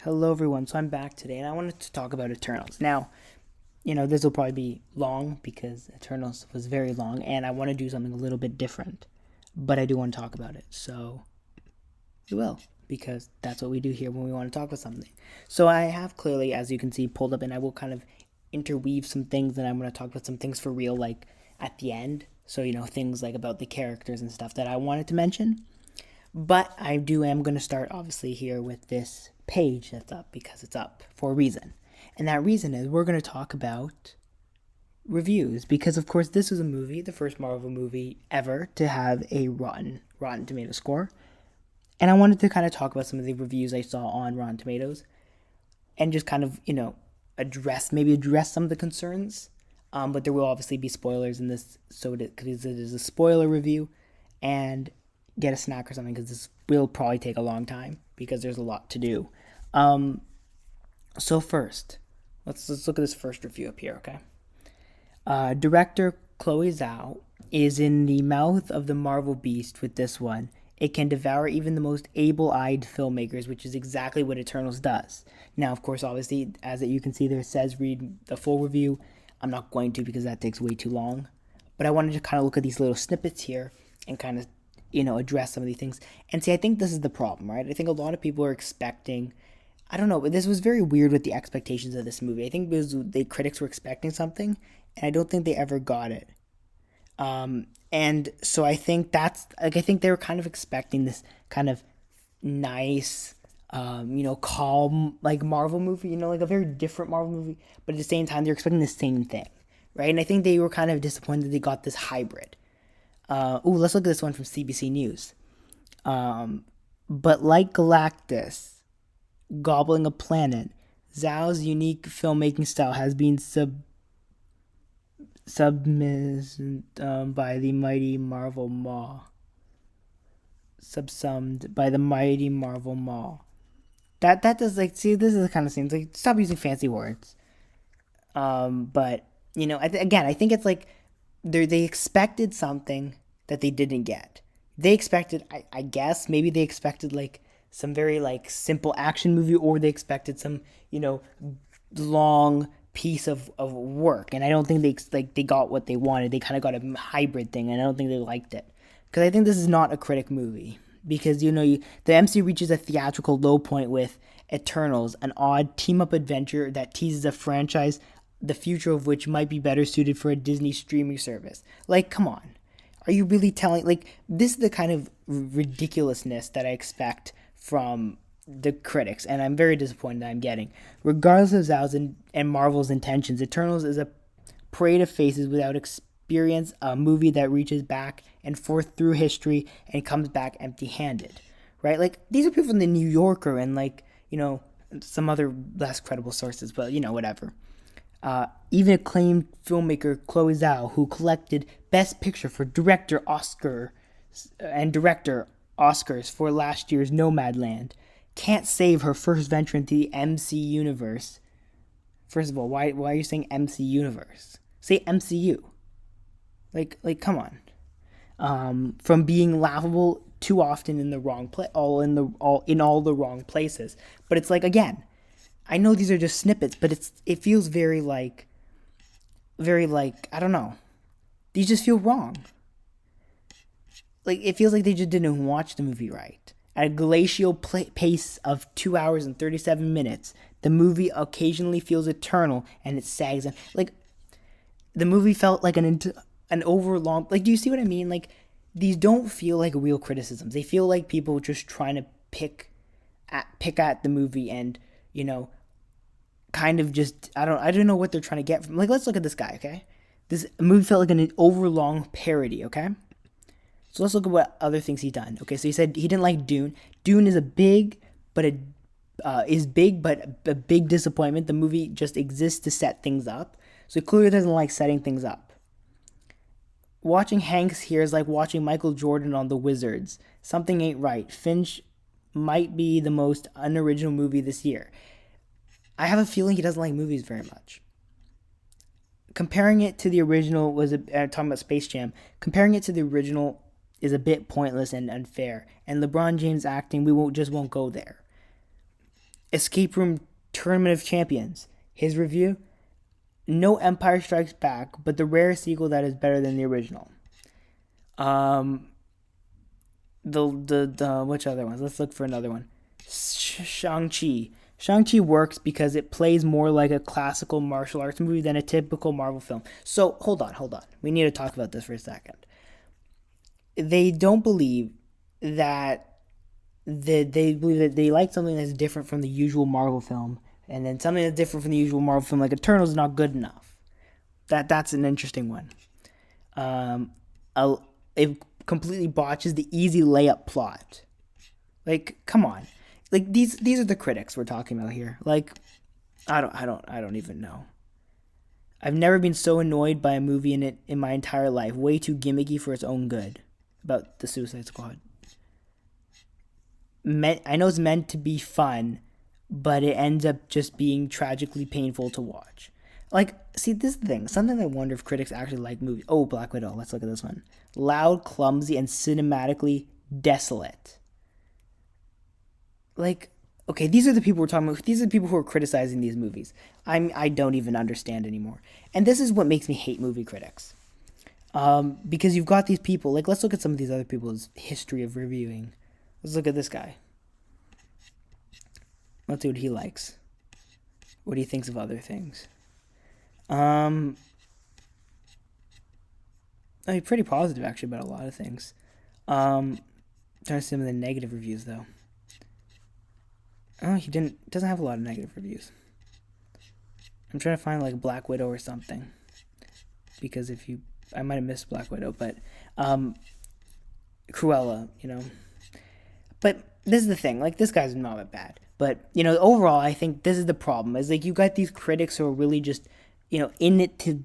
Hello, everyone. So I'm back today, and I wanted to talk about Eternals. Now, this will probably be long because Eternals was very long, and I want to do something a little bit different, but I do want to talk about it. So we will, because that's what we do here when we want to talk about something. So I have clearly, as you can see, pulled up, and I will kind of interweave some things, and I'm going to talk about some things for real, like at the end. So, things like about the characters and stuff that I wanted to mention. But am going to start obviously here with this page that's up because it's up for a reason. And that reason is we're going to talk about reviews because, of course, this was a movie, the first Marvel movie ever to have a Rotten Tomato score. And I wanted to kind of talk about some of the reviews I saw on Rotten Tomatoes and just kind of, address some of the concerns. But there will obviously be spoilers in this, so because it is a spoiler review, and get a snack or something because this will probably take a long time because there's a lot to do. So first, let's look at this first review up here, okay? Director Chloe Zhao is in the mouth of the Marvel beast with this one. It can devour even the most able-eyed filmmakers, which is exactly what Eternals does. Now, of course, obviously, as you can see there, it says read the full review. I'm not going to because that takes way too long. But I wanted to kind of look at these little snippets here and kind of, address some of these things. And see, I think this is the problem, right? I think a lot of people are expecting, I don't know, but this was very weird with the expectations of this movie. I think because the critics were expecting something, and I don't think they ever got it. And so I think I think they were kind of expecting this kind of nice, calm, like Marvel movie, like a very different Marvel movie, but at the same time, they're expecting the same thing, right? And I think they were kind of disappointed they got this hybrid. Let's look at this one from CBC News. But like Galactus gobbling a planet, Zhao's unique filmmaking style has been subsumed by the mighty Marvel Maw. Subsumed by the mighty Marvel Maw. That does see, this is the kind of thing, like, stop using fancy words. But again, I think it's like they expected something that they didn't get. They expected, I guess, maybe they expected like some very like simple action movie, or they expected some long piece of work, and I don't think they got what they wanted. They kind of got a hybrid thing, and I don't think they liked it because I think this is not a critic movie because the MC reaches a theatrical low point with Eternals, an odd team-up adventure that teases a franchise the future of which might be better suited for a Disney streaming service. Like, come on. Are you really telling, this is the kind of ridiculousness that I expect from the critics, and I'm very disappointed that I'm getting. Regardless of Zhao's and Marvel's intentions, Eternals is a parade of faces without experience, a movie that reaches back and forth through history and comes back empty-handed, right? Like, these are people from the New Yorker and, some other less credible sources, but, whatever. Even acclaimed filmmaker Chloe Zhao, who collected Best Picture for Director Oscars for last year's Nomadland, can't save her first venture into the MC universe. First of all, why are you saying MC universe? Say MCU. Like come on. From being laughable too often in the wrong all in all the wrong places. But it's like, again, I know these are just snippets, but it feels very I don't know. These just feel wrong. Like, it feels like they just didn't watch the movie right. At a glacial pace of 2 hours and 37 minutes, the movie occasionally feels eternal and it sags. And the movie felt like an overlong. Like, do you see what I mean? Like, these don't feel like real criticisms. They feel like people just trying to pick at the movie and kind of just I don't know what they're trying to get from. Like, let's look at this guy, okay? This movie felt like an overlong parody, okay? So let's look at what other things he's done. Okay, so he said he didn't like Dune. Dune is big, but a big disappointment. The movie just exists to set things up. So he clearly doesn't like setting things up. Watching Hanks here is like watching Michael Jordan on The Wizards. Something ain't right. Finch might be the most unoriginal movie this year. I have a feeling he doesn't like movies very much. Comparing it to the original talking about Space Jam. Comparing it to the original is a bit pointless and unfair. And LeBron James acting, won't go there. Escape Room Tournament of Champions. His review: no Empire Strikes Back, but the rare sequel that is better than the original. Um, the which other ones? Let's look for another one. Shang-Chi. Shang-Chi works because it plays more like a classical martial arts movie than a typical Marvel film. So hold on. We need to talk about this for a second. They don't believe that they believe that they like something that's different from the usual Marvel film, and then something that's different from the usual Marvel film, like Eternals, is not good enough. That's an interesting one. Um, it completely botches the easy layup plot. Like, come on. Like these are the critics we're talking about here. Like, I don't even know. I've never been so annoyed by a movie in my entire life. Way too gimmicky for its own good. About the Suicide Squad. I know it's meant to be fun, but it ends up just being tragically painful to watch. Like, see, this is the thing. Something I wonder if critics actually like movies. Oh, Black Widow. Let's look at this one. Loud, clumsy, and cinematically desolate. Like, okay, these are the people we're talking about. These are the people who are criticizing these movies. I don't even understand anymore. And this is what makes me hate movie critics. Because you've got these people. Like, let's look at some of these other people's history of reviewing. Let's look at this guy. Let's see what he likes. What he thinks of other things. He's pretty positive actually about a lot of things. Trying to see some of the negative reviews though. Oh, he doesn't have a lot of negative reviews. I'm trying to find like Black Widow or something. Because I might have missed Black Widow, but Cruella, But this is the thing, like this guy's not that bad. But, overall I think this is the problem. Is like you got these critics who are really just, in it to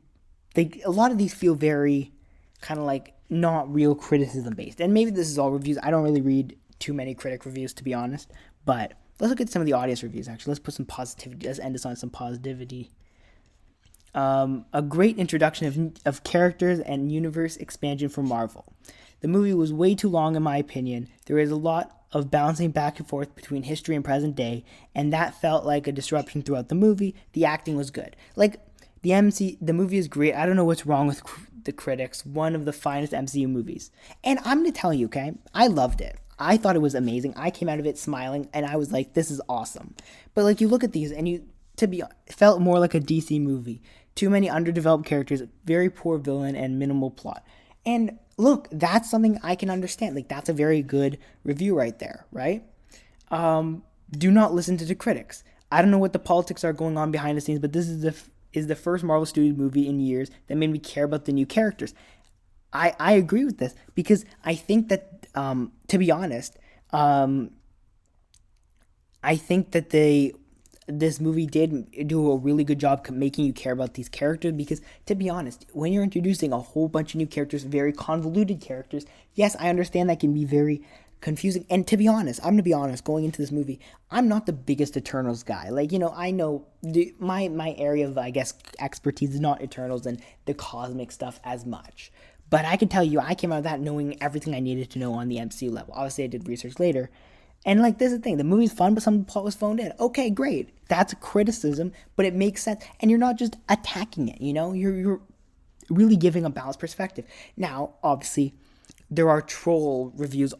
a lot of these feel very kind of like not real criticism based. And maybe this is all reviews. I don't really read too many critic reviews to be honest. But let's look at some of the audience reviews actually. Let's put some positivity. Let's end this on some positivity. A great introduction of characters and universe expansion for Marvel. The movie was way too long in my opinion. There is a lot of bouncing back and forth between history and present day, and that felt like a disruption throughout the movie. The acting was good. Like, the movie is great. I don't know what's wrong with the critics. One of the finest MCU movies. And I'm going to tell you, okay? I loved it. I thought it was amazing. I came out of it smiling, and I was like, this is awesome. But, like, you look at these, and it felt more like a DC movie. Too many underdeveloped characters, very poor villain, and minimal plot. And look, that's something I can understand. Like, that's a very good review right there, right? Do not listen to the critics. I don't know what the politics are going on behind the scenes, but this is the first Marvel Studios movie in years that made me care about the new characters. I agree with this because I think that, to be honest, I think that this movie did do a really good job making you care about these characters because, to be honest, when you're introducing a whole bunch of new characters, very convoluted characters, yes, I understand that can be very confusing. And to be honest, I'm going to be honest, going into this movie, I'm not the biggest Eternals guy. Like, I know my area of, I guess, expertise is not Eternals and the cosmic stuff as much. But I can tell you, I came out of that knowing everything I needed to know on the MCU level. Obviously, I did research later. And, like, this is the thing. The movie's fun, but some plot was phoned in. Okay, great. That's a criticism, but it makes sense. And you're not just attacking it, You're really giving a balanced perspective. Now, obviously, there are troll reviews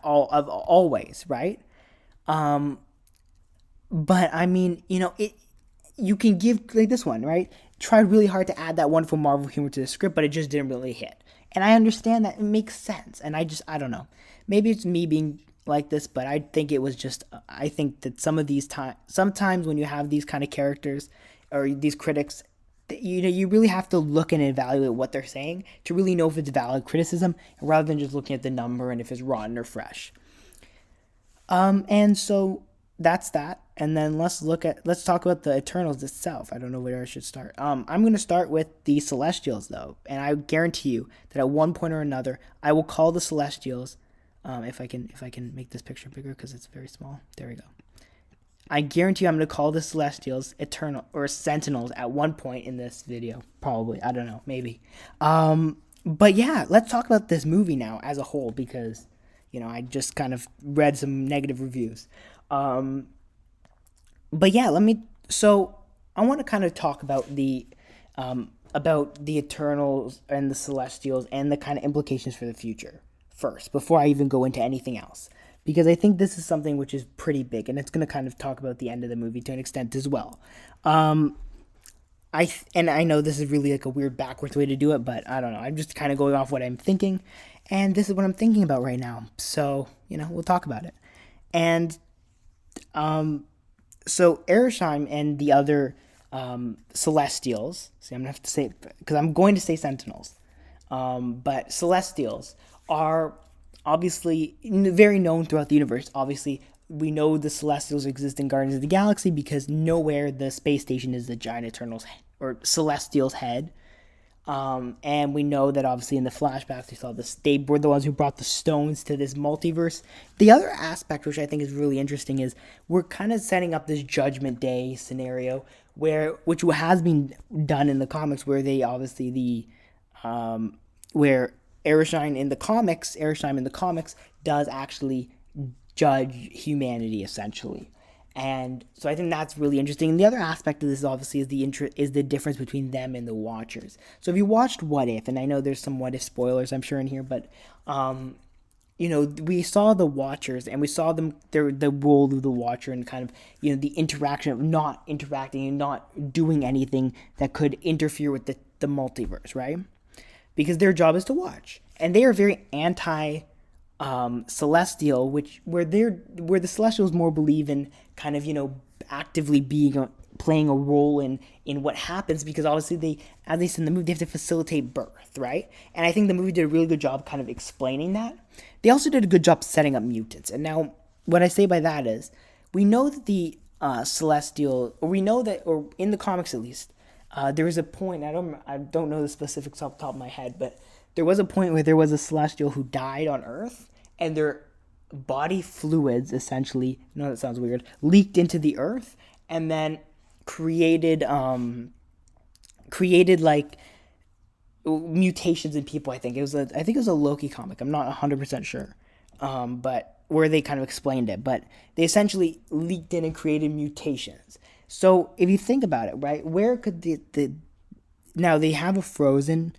always, right? But, I mean, you can give, like this one, right? Tried really hard to add that wonderful Marvel humor to the script, but it just didn't really hit. And I understand that. It makes sense. And I don't know. Maybe it's me being like this, but I think it was just, I think that sometimes when you have these kind of characters or these critics, you really have to look and evaluate what they're saying to really know if it's valid criticism rather than just looking at the number and if it's rotten or fresh. And so that's that. And then let's talk about the Eternals itself. I don't know where I should start. I'm going to start with the Celestials though. And I guarantee you that at one point or another, I will call the Celestials, if I can make this picture bigger because it's very small. There we go. I guarantee you I'm going to call the Celestials Eternal or Sentinels at one point in this video. Probably. I don't know. Maybe. But yeah, let's talk about this movie now as a whole because, I just kind of read some negative reviews. but yeah, let me. So I want to kind of talk about the Eternals and the Celestials and the kind of implications for the future first, before I even go into anything else, because I think this is something which is pretty big, and it's going to kind of talk about the end of the movie to an extent as well. Um, and I know this is really like a weird backwards way to do it, but I don't know. I'm just kind of going off what I'm thinking, and this is what I'm thinking about right now. So we'll talk about it. And um, so Ereshkigal and the other Celestials. See, I'm gonna have to say because I'm going to say Sentinels, but Celestials are obviously very known throughout the universe. Obviously, we know the Celestials exist in Guardians of the Galaxy because nowhere the space station is the giant Eternals or Celestials head. And we know that obviously in the flashbacks we saw this. They were the ones who brought the stones to this multiverse. The other aspect, which I think is really interesting, is we're kind of setting up this Judgment Day scenario which has been done in the comics, where they obviously where Ereshkigal in the comics does actually judge humanity essentially. And so I think that's really interesting. And the other aspect of this obviously is the difference between them and the Watchers. So if you watched What If, and I know there's some What If spoilers I'm sure in here, but we saw the Watchers and we saw the role of the Watcher and kind of the interaction of not interacting and not doing anything that could interfere with the multiverse, right? Because their job is to watch, and they are very anti celestial, where the Celestials more believe in kind of actively playing a role in what happens, because obviously they, at least in the movie, they have to facilitate birth, right? And I think the movie did a really good job kind of explaining that. They also did a good job setting up mutants. And now what I say by that is, we know that the celestial, or we know that, or in the comics at least, there was a point, I don't know the specifics off the top of my head, but there was a point where there was a celestial who died on Earth, and their body fluids essentially, that sounds weird, leaked into the Earth, and then created like mutations in people. I think it was a Loki comic. I'm not 100% sure, but where they kind of explained it. But they essentially leaked in and created mutations. So if you think about it, right, where could the now they have a frozen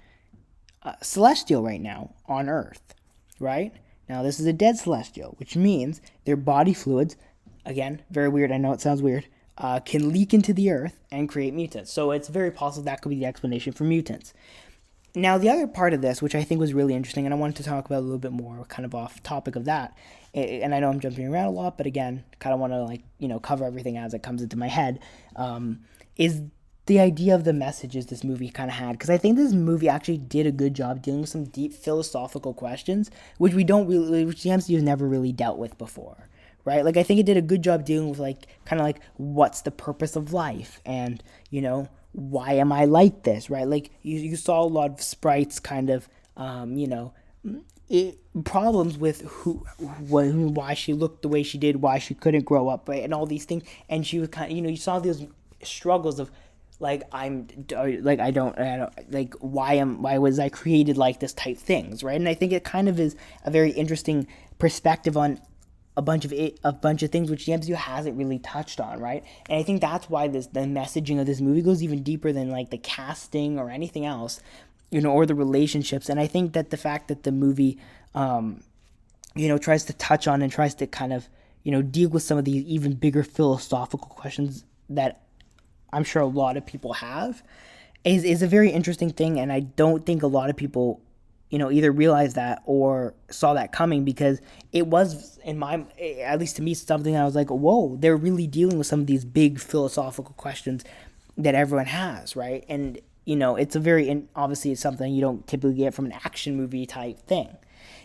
celestial right now on Earth, right? Now this is a dead celestial, which means their body fluids, again, very weird. I know it sounds weird. Can leak into the Earth and create mutants. So it's very possible that could be the explanation for mutants. Now, the other part of this, which I think was really interesting, and I wanted to talk about a little bit more, kind of off topic of that, and I know I'm jumping around a lot, but again, kind of want to cover everything as it comes into my head, is the idea of the messages this movie kind of had, because I think this movie actually did a good job dealing with some deep philosophical questions, which the MCU has never really dealt with before. Right? Like, I think it did a good job dealing with, kind of what's the purpose of life? And, why am I like this? Right? Like, you saw a lot of sprites kind of, problems with why she looked the way she did, why she couldn't grow up, right? And all these things. And she was kind of, you saw those struggles of, why was I created like this type things, right? And I think it kind of is a very interesting perspective on a bunch of things which the MCU hasn't really touched on, right? And I think that's why the messaging of this movie goes even deeper than the casting or anything else, or the relationships. And I think that the fact that the movie, tries to touch on and tries to kind of, deal with some of these even bigger philosophical questions that I'm sure a lot of people have, is a very interesting thing. And I don't think a lot of people either realized that or saw that coming, because it was, at least to me, something I was like, whoa, they're really dealing with some of these big philosophical questions that everyone has, right? And, it's obviously it's something you don't typically get from an action movie type thing.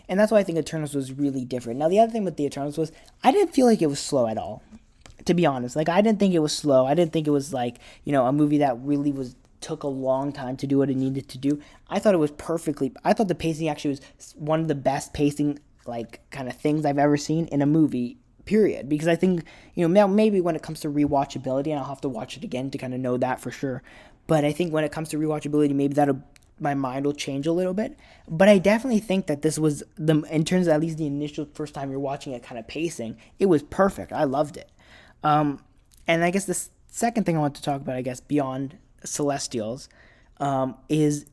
And that's why I think Eternals was really different. Now, the other thing with the Eternals was, I didn't feel like it was slow at all, to be honest. I didn't think it was slow. I didn't think it was a movie that really took a long time to do what it needed to do. I thought the pacing actually was one of the best pacing kind of things I've ever seen in a movie, period. Because I think, now maybe when it comes to rewatchability, and I'll have to watch it again to kind of know that for sure, but I think when it comes to rewatchability, maybe my mind will change a little bit. But I definitely think that this was, in terms of at least the initial first time you're watching it kind of pacing, it was perfect. I loved it. And And I guess the second thing I want to talk about, I guess, beyond Celestials, is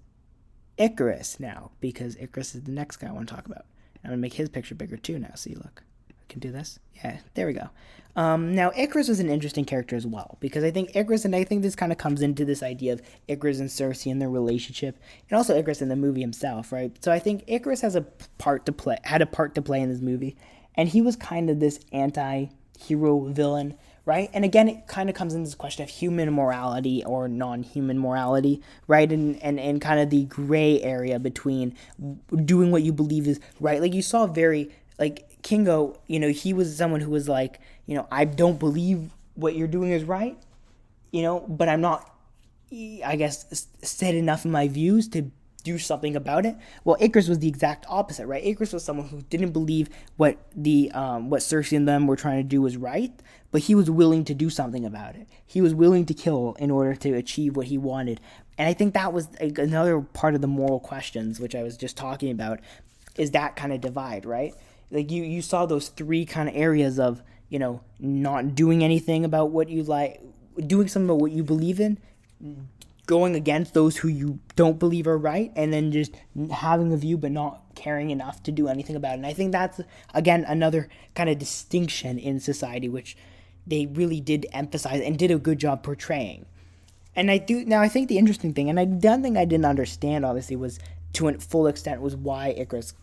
Icarus now, because Icarus is the next guy I want to talk about. I'm going to make his picture bigger too now. See, look. I can do this. Yeah, there we go. Now, Icarus was an interesting character as well, because I think Icarus, and I think this kind of comes into this idea of Icarus and Circe and their relationship, and also Icarus in the movie himself, right? So I think Icarus had a part to play in this movie, and he was kind of this anti-hero villain, right? And again, it kind of comes into this question of human morality or non-human morality, right? And kind of the gray area between doing what you believe is right. Like, you saw very, like, Kingo, he was someone who was like, I don't believe what you're doing is right, but I'm not, I guess, set enough in my views to do something about it. Well, Icarus was the exact opposite, right? Icarus was someone who didn't believe what Circe and them were trying to do was right, but he was willing to do something about it. He was willing to kill in order to achieve what he wanted. And I think that was another part of the moral questions, which I was just talking about, is that kind of divide, right? Like, you saw those three kind of areas of, not doing anything about what you like, doing something about what you believe in, going against those who you don't believe are right, and then just having a view but not caring enough to do anything about it. And I think that's, again, another kind of distinction in society, which they really did emphasize and did a good job portraying. And I think the interesting thing, and one thing I didn't understand, obviously, was to a full extent, was why Icarus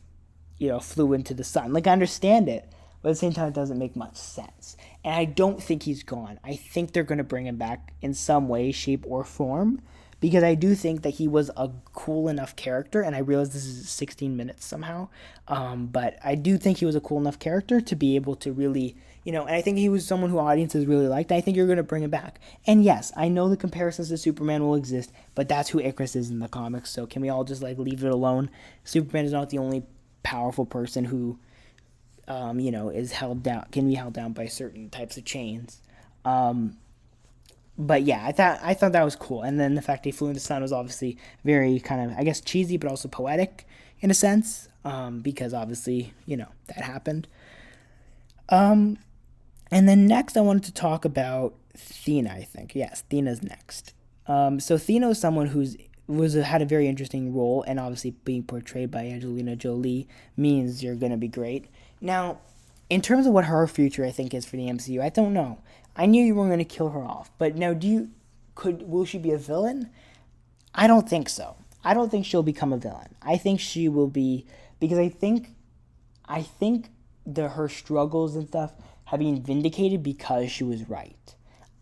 flew into the sun. Like, I understand it, but at the same time, it doesn't make much sense. And I don't think he's gone. I think they're going to bring him back in some way, shape, or form, because I do think that he was a cool enough character, and I realize this is 16 minutes somehow, but I do think he was a cool enough character to be able to really, and I think he was someone who audiences really liked, and I think you're going to bring him back. And yes, I know the comparisons to Superman will exist, but that's who Icarus is in the comics, so can we all just, leave it alone? Superman is not the only powerful person who, is can be held down by certain types of chains. But yeah, I thought that was cool. And then the fact he flew in the sun was obviously very kind of, I guess, cheesy, but also poetic in a sense, because obviously, that happened. And then next I wanted to talk about Thena, I think. Yes, Thena's next. So Thena is someone had a very interesting role, and obviously being portrayed by Angelina Jolie means you're going to be great. Now, in terms of what her future I think is for the MCU, I don't know. I knew you were going to kill her off, but now will she be a villain? I don't think so. I don't think she'll become a villain. I think she will be, because I think her struggles and stuff have been vindicated because she was right.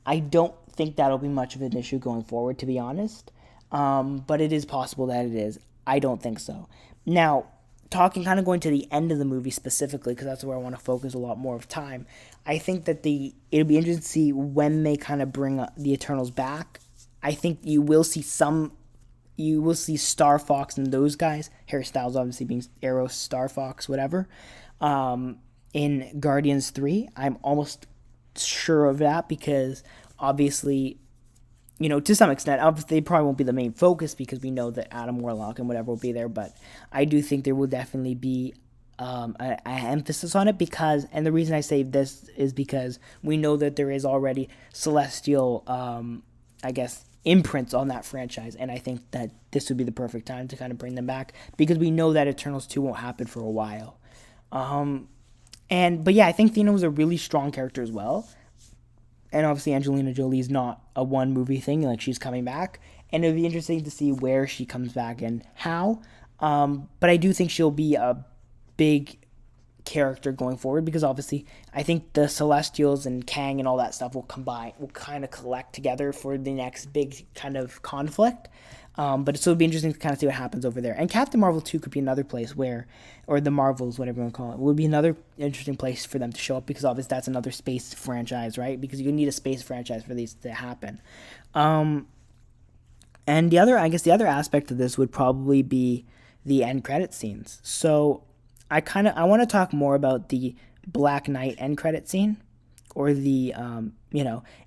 I don't think that'll be much of an issue going forward, to be honest. But it is possible that it is. I don't think so. Now, going to the end of the movie specifically, because that's where I want to focus a lot more of time, I think that it'll be interesting to see when they kind of bring the Eternals back. I think you will see Star Fox and those guys, Harry Styles obviously being Arrow, Star Fox, whatever, in Guardians 3. I'm almost sure of that, because obviously, to some extent, obviously, they probably won't be the main focus because we know that Adam Warlock and whatever will be there, but I do think there will definitely be an emphasis on it, because, and the reason I say this is because we know that there is already celestial, imprints on that franchise, and I think that this would be the perfect time to kind of bring them back, because we know that Eternals 2 won't happen for a while. But yeah, I think Thena was a really strong character as well. And obviously Angelina Jolie is not a one movie thing, she's coming back. And it'll be interesting to see where she comes back and how. But I do think she'll be a big character going forward, because obviously I think the Celestials and Kang and all that stuff will kind of collect together for the next big kind of conflict. But so it'll be interesting to kind of see what happens over there. And Captain Marvel 2 could be another place or the Marvels, whatever you want to call it, would be another interesting place for them to show up, because obviously that's another space franchise, right? Because you need a space franchise for these to happen. And the other aspect of this would probably be the end credit scenes. So I want to talk more about the Black Knight end credit scene, or the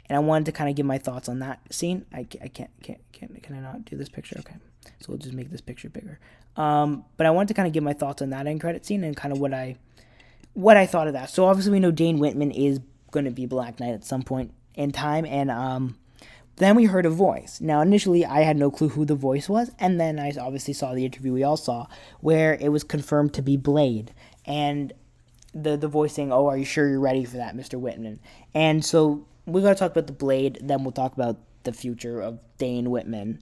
and I wanted to kind of give my thoughts on that scene. Can I not do this picture? Okay, so we'll just make this picture bigger. But I wanted to kind of give my thoughts on that end credit scene and kind of what I thought of that. So obviously we know Dane Whitman is going to be Black Knight at some point in time, and then we heard a voice. Now, initially, I had no clue who the voice was, and then I obviously saw the interview we all saw, where it was confirmed to be Blade, and the voice saying, "Oh, are you sure you're ready for that, Mr. Whitman?" And so we're gonna talk about the Blade, then we'll talk about the future of Dane Whitman,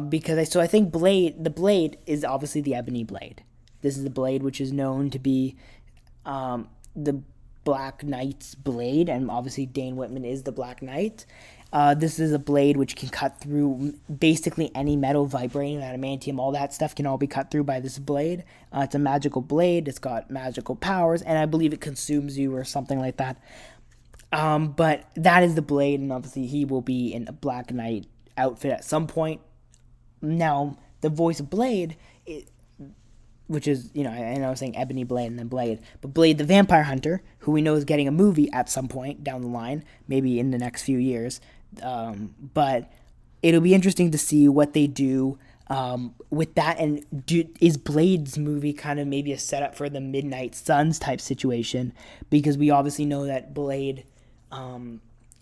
because I think the Blade is obviously the Ebony Blade. This is the Blade which is known to be the Black Knight's blade, and obviously Dane Whitman is the Black Knight. This is a blade which can cut through basically any metal, vibranium, adamantium, all that stuff can all be cut through by this blade. It's a magical blade. It's got magical powers, and I believe it consumes you or something like that. But that is the blade, and obviously he will be in a Black Knight outfit at some point. Now, the voice of Blade, which is, I know I'm saying Ebony Blade and then Blade, but Blade the Vampire Hunter, who we know is getting a movie at some point down the line, maybe in the next few years. But it'll be interesting to see what they do with that, and is Blade's movie kind of maybe a setup for the Midnight Suns type situation, because we obviously know that Blade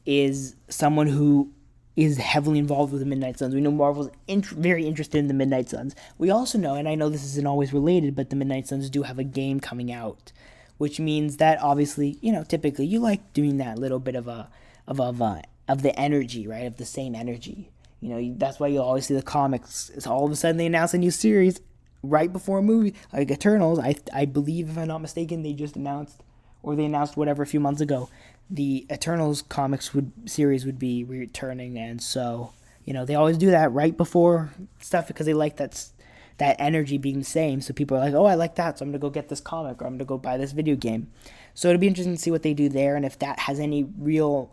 is someone who is heavily involved with the Midnight Suns. We know Marvel's very interested in the Midnight Suns. We also know, and I know this isn't always related, but the Midnight Suns do have a game coming out, which means that obviously, typically you like doing that little bit of the energy, right? Of the same energy. That's why you always see the comics. It's all of a sudden they announce a new series right before a movie, like Eternals. I believe, if I'm not mistaken, they announced whatever a few months ago. The Eternals comics series would be returning, and so they always do that right before stuff because they like that energy being the same. So people are like, "Oh, I like that, so I'm gonna go get this comic or I'm gonna go buy this video game." So it'll be interesting to see what they do there, and if that has any real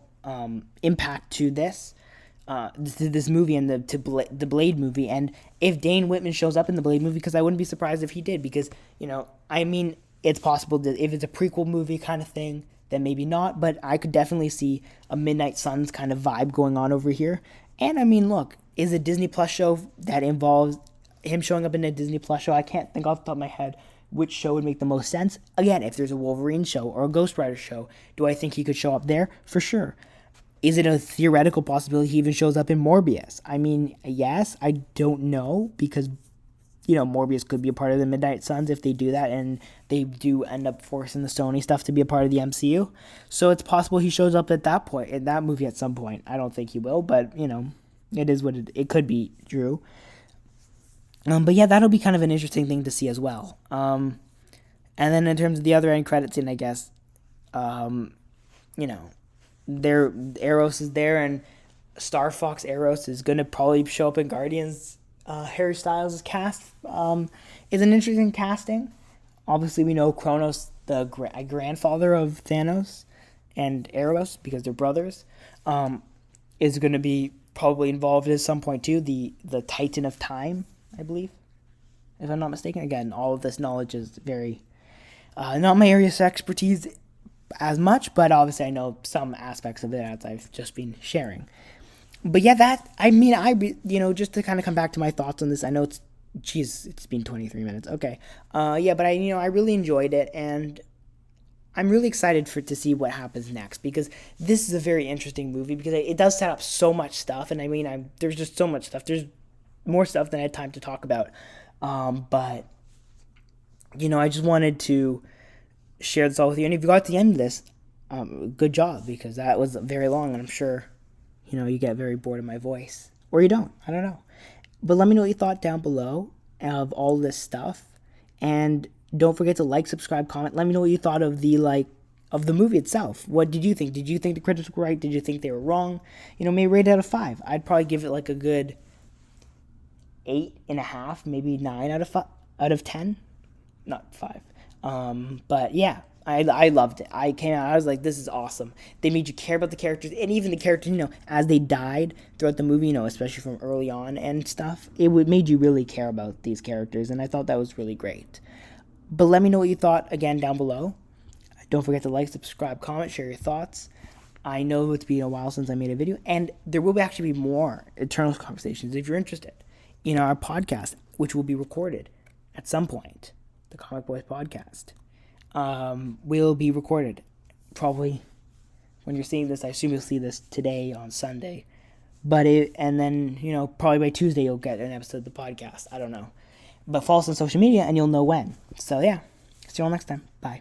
impact to this movie and the Blade movie, and if Dane Whitman shows up in the Blade movie, because I wouldn't be surprised if he did, because it's possible that if it's a prequel movie kind of thing, then maybe not, but I could definitely see a Midnight Suns kind of vibe going on over here. And look, is a Disney Plus show that involves him showing up in a Disney Plus show? I can't think off the top of my head which show would make the most sense. Again, if there's a Wolverine show or a Ghost Rider show, do I think he could show up there? For sure. Is it a theoretical possibility he even shows up in Morbius? Yes, I don't know, because Morbius could be a part of the Midnight Suns if they do that, and they do end up forcing the Sony stuff to be a part of the MCU. So it's possible he shows up at that point, in that movie at some point. I don't think he will, but, it is what it could be true. But yeah, that'll be kind of an interesting thing to see as well. And then in terms of the other end credit scene, I guess, Eros is there, and Star Fox Eros is going to probably show up in Guardians. Harry Styles' cast is an interesting casting. Obviously, we know Kronos, the grandfather of Thanos and Eros, because they're brothers, is going to be probably involved at some point too. The Titan of Time, I believe, if I'm not mistaken. Again, all of this knowledge is very not my area of expertise as much, but obviously I know some aspects of it as I've just been sharing. But yeah, just to kind of come back to my thoughts on this, I know it's been 23 minutes. Okay. But I really enjoyed it, and I'm really excited to see what happens next, because this is a very interesting movie, because it does set up so much stuff, and there's just so much stuff. There's more stuff than I had time to talk about. But I just wanted to share this all with you. And if you got to the end of this, good job, because that was very long, and I'm sure you get very bored of my voice. Or you don't. I don't know. But let me know what you thought down below of all this stuff. And don't forget to like, subscribe, comment. Let me know what you thought of the movie itself. What did you think? Did you think the critics were right? Did you think they were wrong? Maybe rate it out of 5. I'd probably give it like a good 8.5, maybe 9 out of 10. Not 5. But yeah. I loved it. I came out, I was like, this is awesome. They made you care about the characters, and even the characters, as they died throughout the movie, especially from early on and stuff, made you really care about these characters, and I thought that was really great. But let me know what you thought, again, down below. Don't forget to like, subscribe, comment, share your thoughts. I know it's been a while since I made a video, and there will actually be more Eternals conversations if you're interested in our podcast, which will be recorded at some point, the Comic Boys podcast. Will be recorded probably when you're seeing this, I assume you'll see this today on Sunday. And then, probably by Tuesday you'll get an episode of the podcast. I don't know. But follow us on social media and you'll know when. So yeah, see you all next time. Bye.